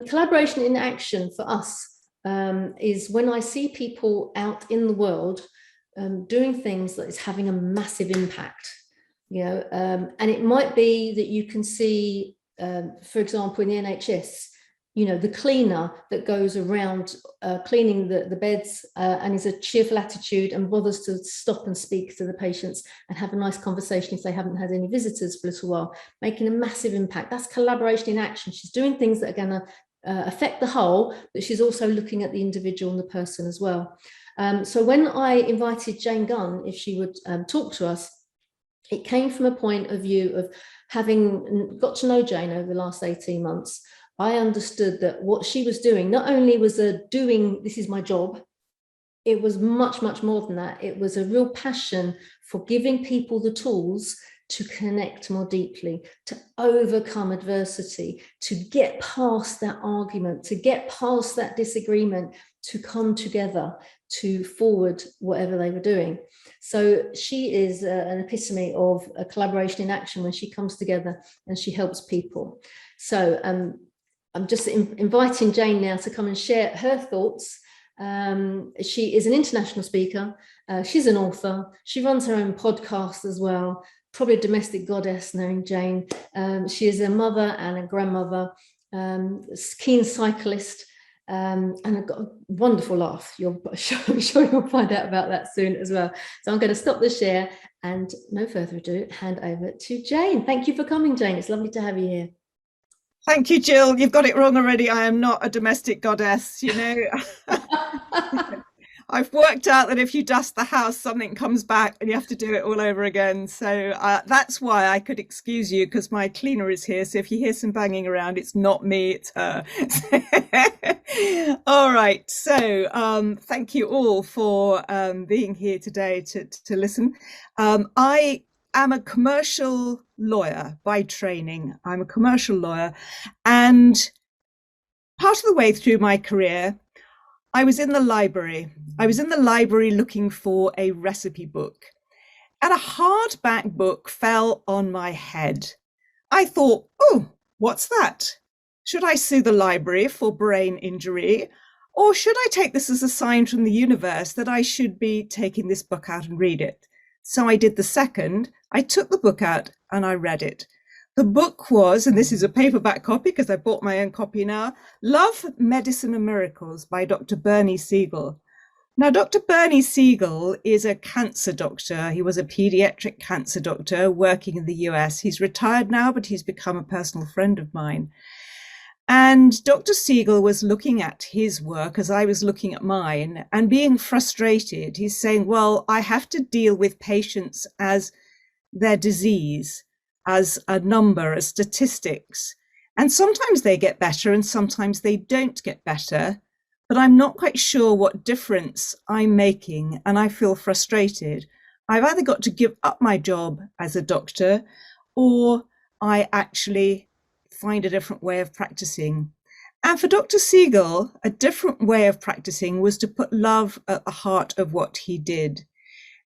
Collaboration in action for us is when I see people out in the world doing things that is having a massive impact, and it might be that you can see, for example, in the NHS, the cleaner that goes around cleaning the beds and is a cheerful attitude and bothers to stop and speak to the patients and have a nice conversation if they haven't had any visitors for a little while, making a massive impact. That's collaboration in action. She's doing things that are going to affect the whole, but she's also looking at the individual and the person as well. So when I invited Jane Gunn, if she would talk to us, it came from a point of view of having got to know Jane over the last 18 months. I understood that what she was doing, not only was doing, this is my job, it was much, much more than that. It was a real passion for giving people the tools to connect more deeply, to overcome adversity, to get past that argument, to get past that disagreement, to come together, to forward whatever they were doing. So she is an epitome of a collaboration in action when she comes together and she helps people. So I'm just inviting Jane now to come and share her thoughts. She is an international speaker. She's an author. She runs her own podcast as well. Probably a domestic goddess, knowing Jane. She is a mother and a grandmother, keen cyclist, and I've got a wonderful laugh. I'm sure you'll find out about that soon as well. So I'm going to stop the share and, no further ado, hand over to Jane. Thank you for coming, Jane. It's lovely to have you here. Thank you, Jill. You've got it wrong already. I am not a domestic goddess, I've worked out that if you dust the house, something comes back and you have to do it all over again. So that's why I could excuse you, because my cleaner is here. So if you hear some banging around, it's not me, it's her. All right. So thank you all for being here today to listen. I am a commercial lawyer by training. I'm a commercial lawyer. And part of the way through my career, I was in the library. I was in the library looking for a recipe book, and a hardback book fell on my head. I thought, oh, what's that? Should I sue the library for brain injury? Or should I take this as a sign from the universe that I should be taking this book out and read it? So I did the second. I took the book out and I read it. The book was, and this is a paperback copy because I bought my own copy now, Love, Medicine and Miracles by Dr. Bernie Siegel. Now, Dr. Bernie Siegel is a cancer doctor. He was a pediatric cancer doctor working in the US. He's retired now, but he's become a personal friend of mine. And Dr. Siegel was looking at his work as I was looking at mine and being frustrated. He's saying, well, I have to deal with patients as their disease, as a number, as statistics. And sometimes they get better and sometimes they don't get better, but I'm not quite sure what difference I'm making and I feel frustrated. I've either got to give up my job as a doctor or I actually find a different way of practicing. And for Dr. Siegel, a different way of practicing was to put love at the heart of what he did.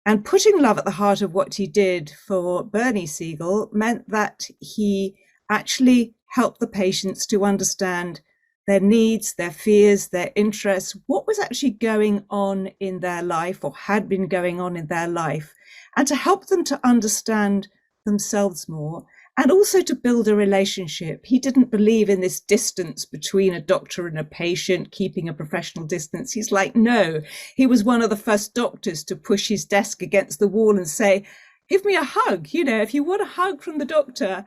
And putting love at the heart of what he did for Bernie Siegel meant that he actually helped the patients to understand their needs, their fears, their interests, what was actually going on in their life or had been going on in their life, and to help them to understand themselves more and also to build a relationship. He didn't believe in this distance between a doctor and a patient, keeping a professional distance. He's like, no. He was one of the first doctors to push his desk against the wall and say, give me a hug. If you want a hug from the doctor,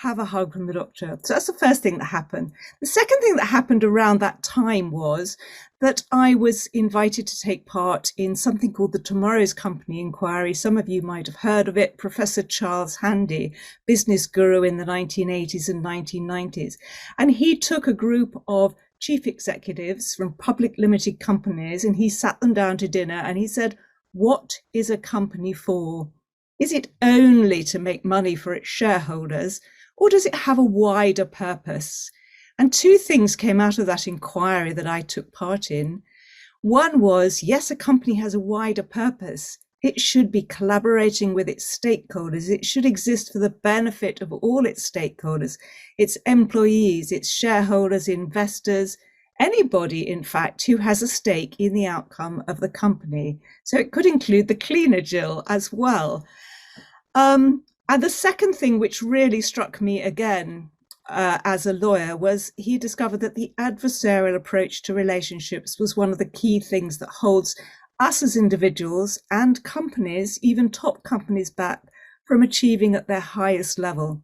have a hug from the doctor. So that's the first thing that happened. The second thing that happened around that time was that I was invited to take part in something called the Tomorrow's Company inquiry. Some of you might have heard of it. Professor Charles Handy, business guru in the 1980s and 1990s. And he took a group of chief executives from public limited companies and he sat them down to dinner and he said, what is a company for? Is it only to make money for its shareholders? Or does it have a wider purpose? And two things came out of that inquiry that I took part in. One was, yes, a company has a wider purpose. It should be collaborating with its stakeholders. It should exist for the benefit of all its stakeholders, its employees, its shareholders, investors, anybody, in fact, who has a stake in the outcome of the company. So it could include the cleaner, Jill, as well. And the second thing which really struck me again as a lawyer was he discovered that the adversarial approach to relationships was one of the key things that holds us as individuals and companies, even top companies, back from achieving at their highest level.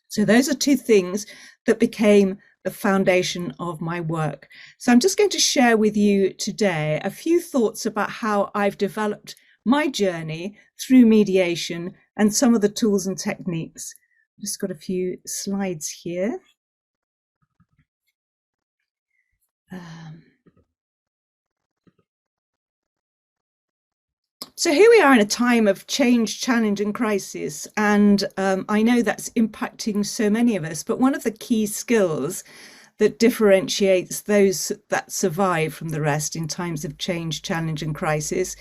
So those are two things that became the foundation of my work. So I'm just going to share with you today a few thoughts about how I've developed my journey through mediation and some of the tools and techniques. I've just got a few slides here. So here we are in a time of change, challenge, and crisis. And I know that's impacting so many of us, but one of the key skills that differentiates those that survive from the rest in times of change, challenge, and crisis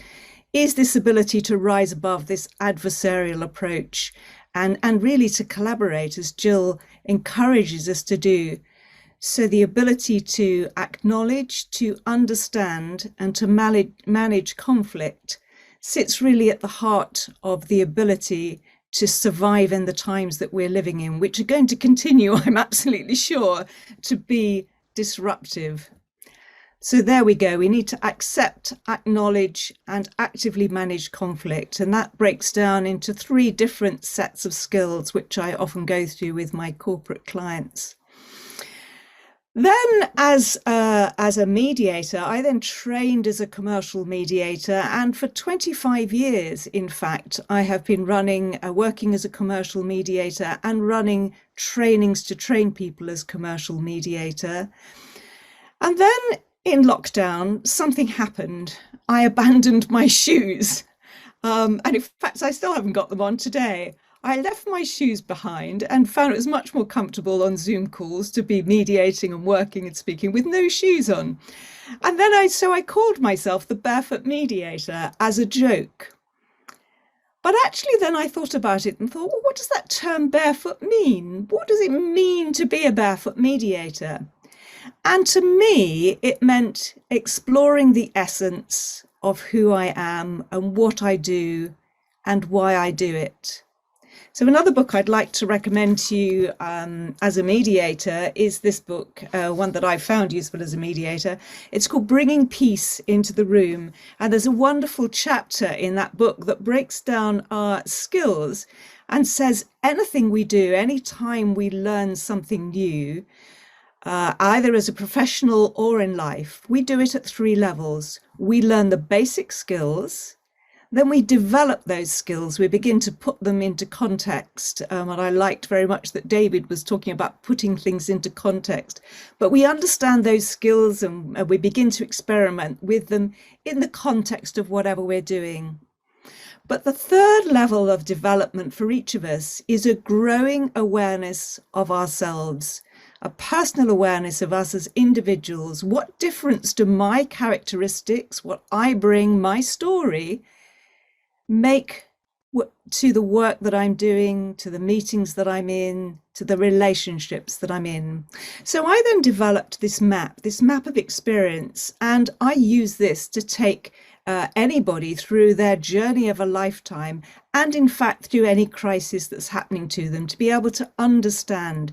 is this ability to rise above this adversarial approach and really to collaborate, as Jill encourages us to do. So the ability to acknowledge, to understand, and to manage conflict sits really at the heart of the ability to survive in the times that we're living in, which are going to continue, I'm absolutely sure, to be disruptive. So there we go. We need to accept, acknowledge, and actively manage conflict. And that breaks down into 3 different sets of skills, which I often go through with my corporate clients. Then as a mediator, I then trained as a commercial mediator. And for 25 years, in fact, I have been working as a commercial mediator and running trainings to train people as commercial mediator. And then in lockdown, something happened. I abandoned my shoes. And in fact, I still haven't got them on today. I left my shoes behind and found it was much more comfortable on Zoom calls to be mediating and working and speaking with no shoes on. And then I called myself the Barefoot Mediator as a joke. But actually then I thought about it and thought, well, what does that term barefoot mean? What does it mean to be a barefoot mediator? And to me, it meant exploring the essence of who I am and what I do and why I do it. So another book I'd like to recommend to you as a mediator is this book, one that I found useful as a mediator. It's called Bringing Peace into the Room. And there's a wonderful chapter in that book that breaks down our skills and says anything we do, anytime we learn something new, either as a professional or in life, we do it at 3 levels. We learn the basic skills. Then we develop those skills, we begin to put them into context. And I liked very much that David was talking about putting things into context. But we understand those skills and we begin to experiment with them in the context of whatever we're doing. But the 3rd level of development for each of us is a growing awareness of ourselves, a personal awareness of us as individuals. What difference do my characteristics, what I bring, my story, make to the work that I'm doing, to the meetings that I'm in, to the relationships that I'm in? So I then developed this map of experience, and I use this to take anybody through their journey of a lifetime, and in fact through any crisis that's happening to them, to be able to understand.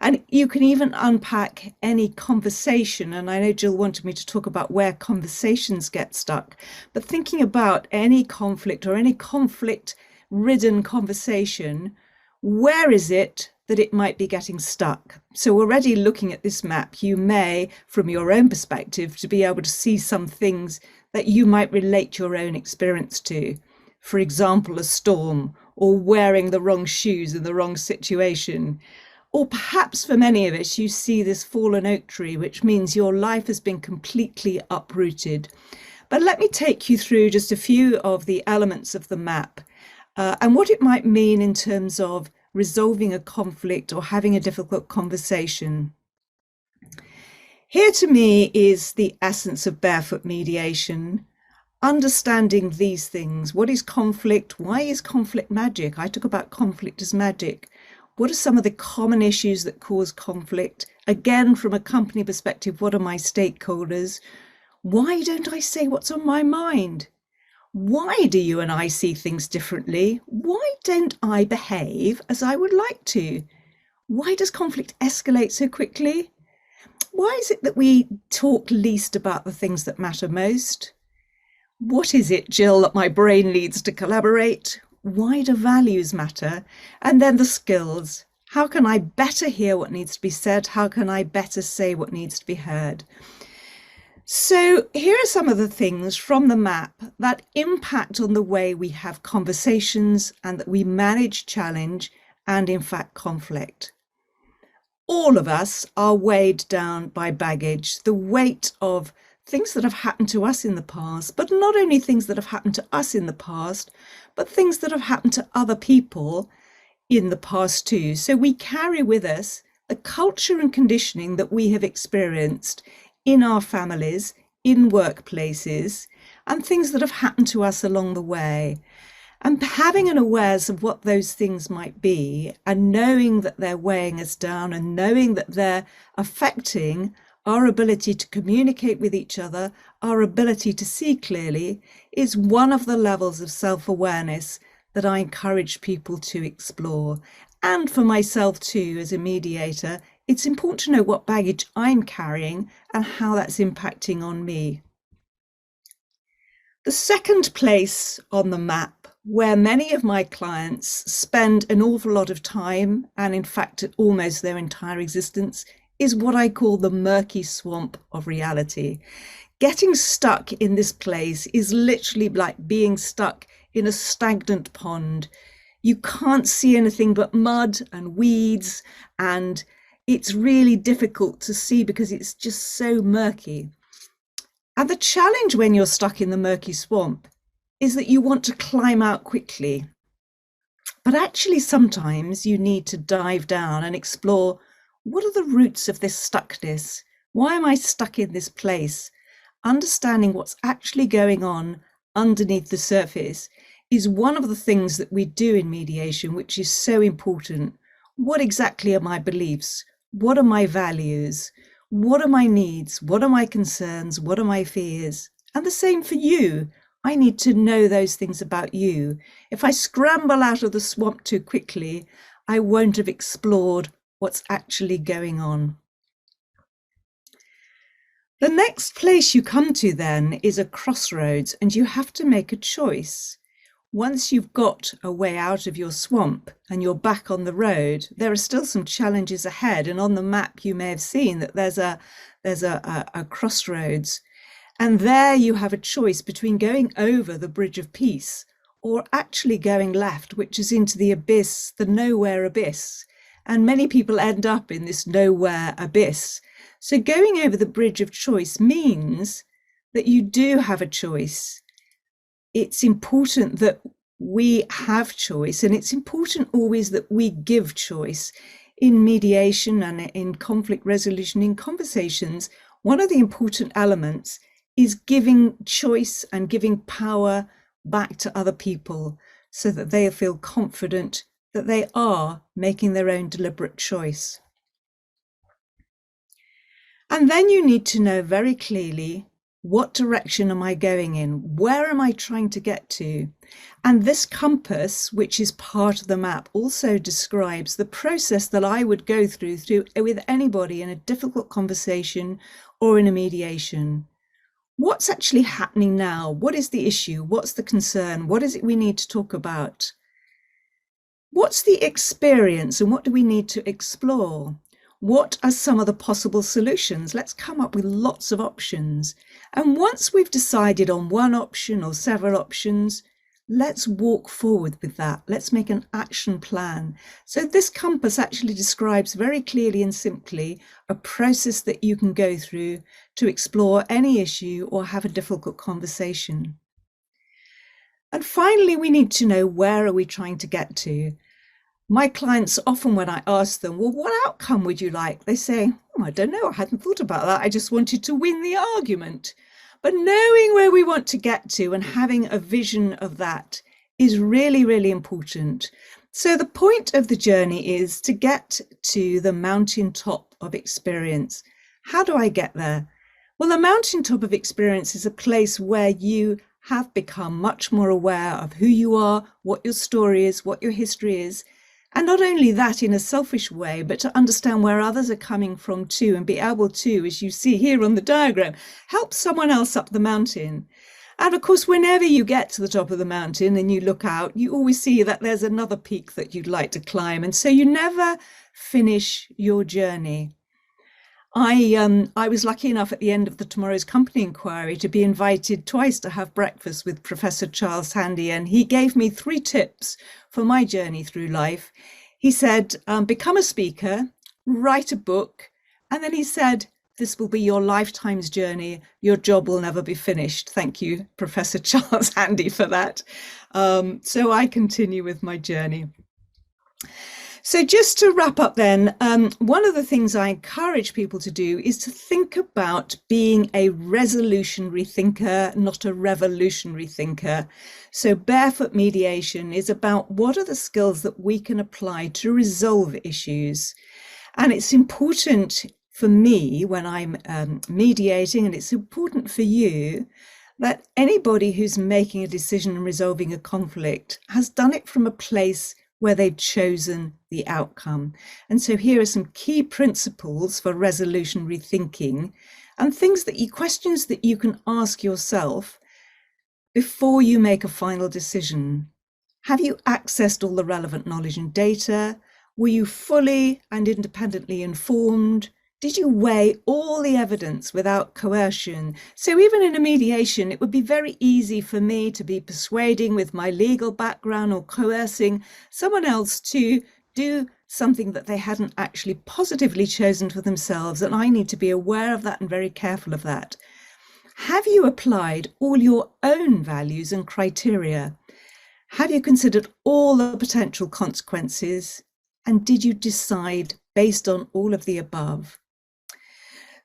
And you can even unpack any conversation. And I know Jill wanted me to talk about where conversations get stuck, but thinking about any conflict or any conflict-ridden conversation, where is it that it might be getting stuck? So already looking at this map, you may, from your own perspective, to be able to see some things that you might relate your own experience to. For example, a storm, or wearing the wrong shoes in the wrong situation. Or perhaps for many of us, you see this fallen oak tree, which means your life has been completely uprooted. But let me take you through just a few of the elements of the map and what it might mean in terms of resolving a conflict or having a difficult conversation. Here to me is the essence of barefoot mediation. understanding these things. What is conflict? Why is conflict magic? I talk about conflict as magic. What are some of the common issues that cause conflict? Again, from a company perspective, what are my stakeholders? Why don't I say what's on my mind? Why do you and I see things differently? Why don't I behave as I would like to? Why does conflict escalate so quickly? Why is it that we talk least about the things that matter most? What is it, Jill, that my brain needs to collaborate? Why do values matter? And then the skills. How can I better hear what needs to be said? How can I better say what needs to be heard? So here are some of the things from the map that impact on the way we have conversations and that we manage challenge and, in fact, conflict. All of us are weighed down by baggage, the weight of things that have happened to us in the past, but not only things that have happened to us in the past, but things that have happened to other people in the past too. So we carry with us the culture and conditioning that we have experienced in our families, in workplaces, and things that have happened to us along the way. And having an awareness of what those things might be, and knowing that they're weighing us down, and knowing that they're affecting our ability to communicate with each other, our ability to see clearly, is one of the levels of self-awareness that I encourage people to explore. And for myself too, as a mediator, it's important to know what baggage I'm carrying and how that's impacting on me. The second place on the map where many of my clients spend an awful lot of time, and in fact almost their entire existence, is what I call the murky swamp of reality. Getting stuck in this place is literally like being stuck in a stagnant pond. You can't see anything but mud and weeds, and it's really difficult to see because it's just so murky. And the challenge when you're stuck in the murky swamp is that you want to climb out quickly. But actually, sometimes you need to dive down and explore, what are the roots of this stuckness? Why am I stuck in this place? Understanding what's actually going on underneath the surface is one of the things that we do in mediation, which is so important. What exactly are my beliefs? What are my values? What are my needs? What are my concerns? What are my fears? And the same for you. I need to know those things about you. If I scramble out of the swamp too quickly, I won't have explored what's actually going on. The next place you come to then is a crossroads, and you have to make a choice. Once you've got a way out of your swamp and you're back on the road, there are still some challenges ahead. And on the map, you may have seen that there's a crossroads. And there you have a choice between going over the bridge of peace or actually going left, which is into the abyss, the nowhere abyss. And many people end up in this nowhere abyss. So going over the bridge of choice means that you do have a choice. It's important that we have choice, and it's important always that we give choice. In mediation and in conflict resolution, in conversations, one of the important elements is giving choice and giving power back to other people so that they feel confident that they are making their own deliberate choice. And then you need to know very clearly, what direction am I going in? Where am I trying to get to? And this compass, which is part of the map, also describes the process that I would go through with anybody in a difficult conversation or in a mediation. What's actually happening now? What is the issue? What's the concern? What is it we need to talk about? What's the experience and what do we need to explore? What are some of the possible solutions? Let's come up with lots of options. And once we've decided on one option or several options, let's walk forward with that. Let's make an action plan. So this compass actually describes very clearly and simply a process that you can go through to explore any issue or have a difficult conversation. And finally, we need to know, where are we trying to get to? My clients often, when I ask them, well, what outcome would you like? They say, I don't know, I hadn't thought about that. I just wanted to win the argument. But knowing where we want to get to and having a vision of that is really, really important. So the point of the journey is to get to the mountaintop of experience. How do I get there? Well, the mountaintop of experience is a place where you have become much more aware of who you are, what your story is, what your history is. And not only that in a selfish way, but to understand where others are coming from too, and be able to, as you see here on the diagram, help someone else up the mountain. And of course, whenever you get to the top of the mountain and you look out, you always see that there's another peak that you'd like to climb. And so you never finish your journey. I was lucky enough at the end of the Tomorrow's Company inquiry to be invited twice to have breakfast with Professor Charles Handy, and he gave me 3 tips for my journey through life. He said, become a speaker, write a book, and then he said, this will be your lifetime's journey. Your job will never be finished. Thank you, Professor Charles Handy, for that. So I continue with my journey. So just to wrap up then, one of the things I encourage people to do is to think about being a resolutionary thinker, not a revolutionary thinker. So Barefoot Mediation is about what are the skills that we can apply to resolve issues. And it's important for me when I'm mediating, and it's important for you, that anybody who's making a decision and resolving a conflict has done it from a place where they've chosen the outcome. And so here are some key principles for resolutionary thinking and questions that you can ask yourself before you make a final decision. Have you accessed all the relevant knowledge and data? Were you fully and independently informed? Did you weigh all the evidence without coercion? So even in a mediation, it would be very easy for me to be persuading with my legal background or coercing someone else to do something that they hadn't actually positively chosen for themselves. And I need to be aware of that and very careful of that. Have you applied all your own values and criteria? Have you considered all the potential consequences? And did you decide based on all of the above?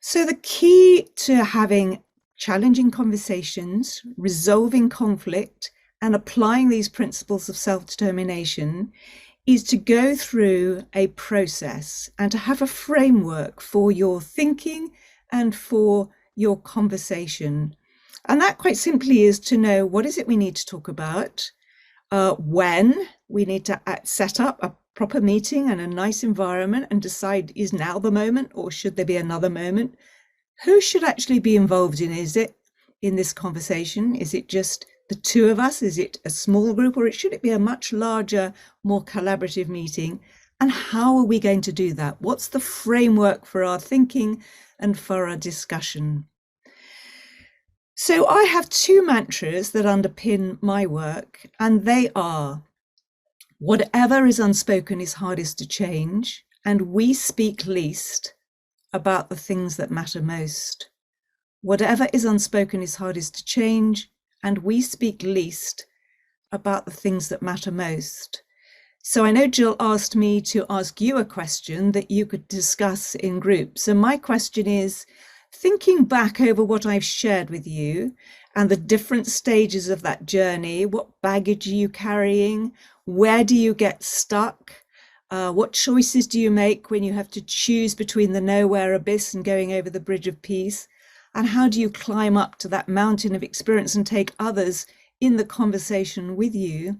So the key to having challenging conversations, resolving conflict, and applying these principles of self-determination is to go through a process and to have a framework for your thinking and for your conversation. And that quite simply is to know what is it we need to talk about, when we need to set up a proper meeting and a nice environment and decide, is now the moment or should there be another moment? Who should actually be involved in this conversation? Is it just the 2 of us? Is it a small group, or should it be a much larger, more collaborative meeting? And how are we going to do that? What's the framework for our thinking and for our discussion? So I have 2 mantras that underpin my work, and they are: whatever is unspoken is hardest to change, and we speak least about the things that matter most. Whatever is unspoken is hardest to change, and we speak least about the things that matter most. So I know Jill asked me to ask you a question that you could discuss in groups. And my question is, thinking back over what I've shared with you and the different stages of that journey, what baggage are you carrying? Where do you get stuck? What choices do you make when you have to choose between the nowhere abyss and going over the bridge of peace? And how do you climb up to that mountain of experience and take others in the conversation with you?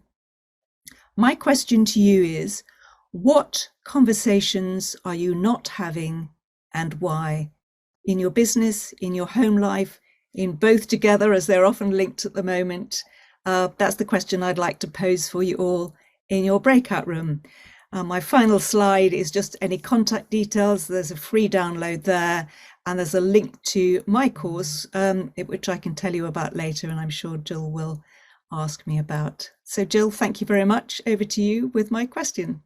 My question to you is, what conversations are you not having and why? In your business, in your home life, in both together, as they're often linked at the moment? That's the question I'd like to pose for you all in your breakout room. My final slide is just any contact details. There's a free download there, and there's a link to my course, which I can tell you about later, and I'm sure Jill will ask me about. So Jill, thank you very much. Over to you with my question.